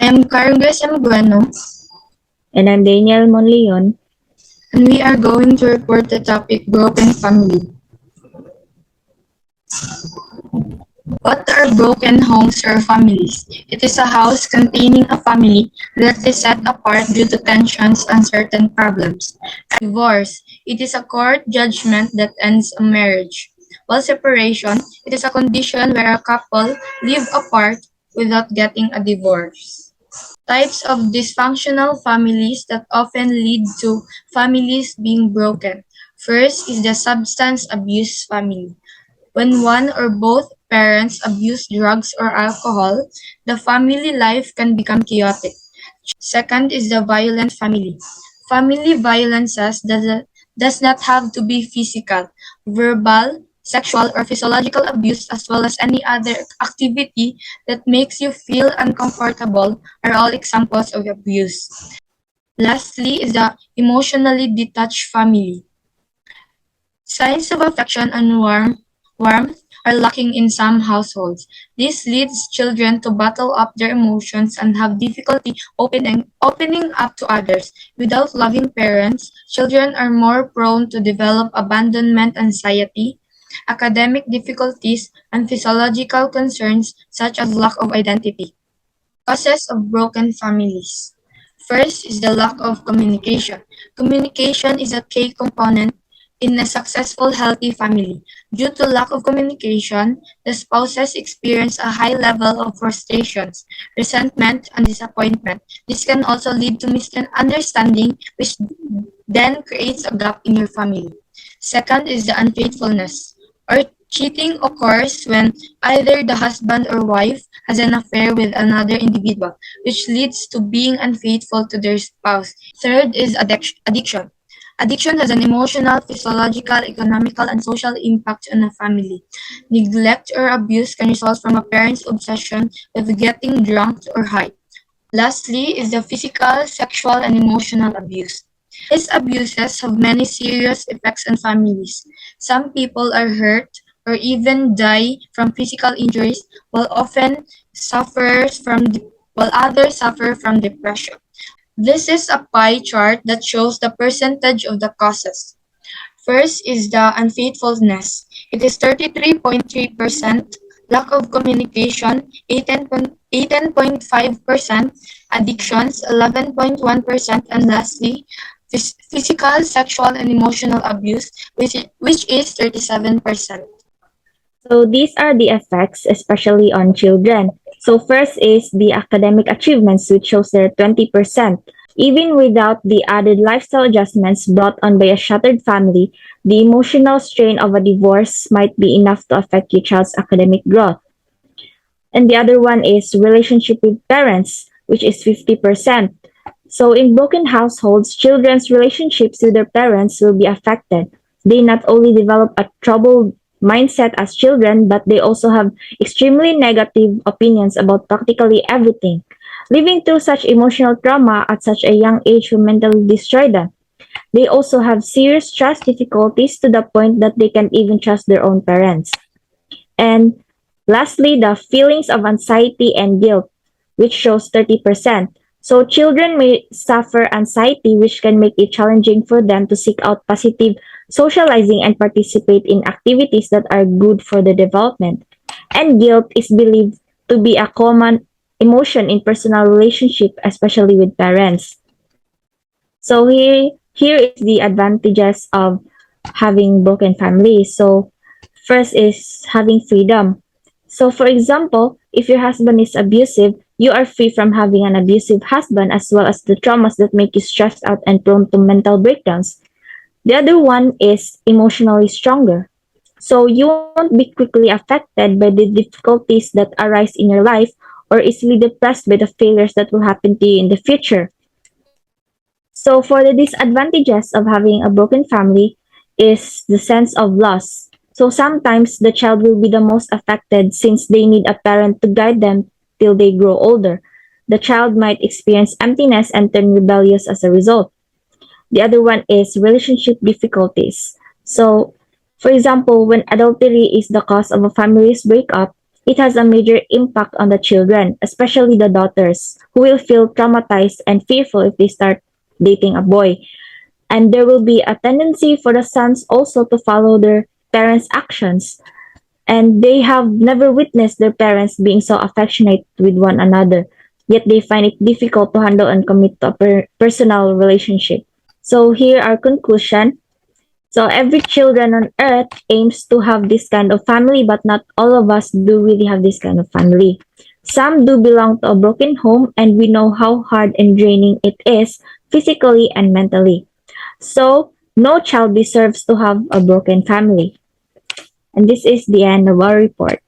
I am Carlos M. Bueno, And I'm Daniel Monleon. and we are going to report the topic broken family. What are broken homes or families? It is a house containing a family that is set apart due to tensions and certain problems. Divorce. It is a court judgment that ends a marriage. While separation, it is a condition where a couple live apart without getting a divorce. Types of dysfunctional families that often lead to families being broken. First is the substance abuse family. When one or both parents abuse drugs or alcohol, the family life can become chaotic. Second is the violent family. Family violences does not have to be physical, verbal, sexual, or physiological abuse, as well as any other activity that makes you feel uncomfortable, are all examples of abuse. Lastly is the emotionally detached family. Signs of affection and warmth are lacking in some households. This leads children to bottle up their emotions and have difficulty opening up to others. Without loving parents, children are more prone to develop abandonment anxiety, academic difficulties, and physiological concerns such as lack of identity. Causes of broken families. First is the lack of communication. Communication is a key component in a successful, healthy family. Due to lack of communication, the spouses experience a high level of frustrations, resentment, and disappointment. This can also lead to misunderstanding, which then creates a gap in your family. Second is the unfaithfulness, or cheating occurs when either the husband or wife has an affair with another individual, which leads to being unfaithful to their spouse. Third is addiction. Addiction has an emotional, physiological, economical, and social impact on a family. Neglect or abuse can result from a parent's obsession with getting drunk or high. Lastly is the physical, sexual, and emotional abuse. These abuses have many serious effects on families. Some people are hurt or even die from physical injuries, while others suffer from depression. This is a pie chart that shows the percentage of the causes. First is the unfaithfulness. It is 33.3%, lack of communication 18.5%, addictions 11.1%, and lastly, physical, sexual, and emotional abuse, which is 37%. So these are the effects, especially on children. So first is the academic achievements, which shows there 20%. Even without the added lifestyle adjustments brought on by a shattered family, the emotional strain of a divorce might be enough to affect your child's academic growth. And the other one is relationship with parents, which is 50%. So in broken households, children's relationships with their parents will be affected. They not only develop a troubled mindset as children, but they also have extremely negative opinions about practically everything. Living through such emotional trauma at such a young age will mentally destroy them. They also have serious trust difficulties to the point that they can't even trust their own parents. And lastly, the feelings of anxiety and guilt, which shows 30%. So children may suffer anxiety, which can make it challenging for them to seek out positive socializing and participate in activities that are good for the development. And guilt is believed to be a common emotion in personal relationship, especially with parents. So here is the advantages of having broken families. So first is having freedom. So for example, if your husband is abusive, you are free from having an abusive husband as well as the traumas that make you stressed out and prone to mental breakdowns. The other one is emotionally stronger. So you won't be quickly affected by the difficulties that arise in your life or easily depressed by the failures that will happen to you in the future. So for the disadvantages of having a broken family is the sense of loss. So sometimes the child will be the most affected since they need a parent to guide them till they grow older. The child might experience emptiness and turn rebellious as a result. The other one is relationship difficulties. So, for example, when adultery is the cause of a family's breakup, it has a major impact on the children, especially the daughters, who will feel traumatized and fearful if they start dating a boy. And there will be a tendency for the sons also to follow their parents' actions, and they have never witnessed their parents being so affectionate with one another, yet they find it difficult to handle and commit to a personal relationship. So here our conclusion. So every children on earth aims to have this kind of family, but not all of us do really have this kind of family. Some do belong to a broken home, and we know how hard and draining it is physically and mentally. So no child deserves to have a broken family. And this is the end of our report.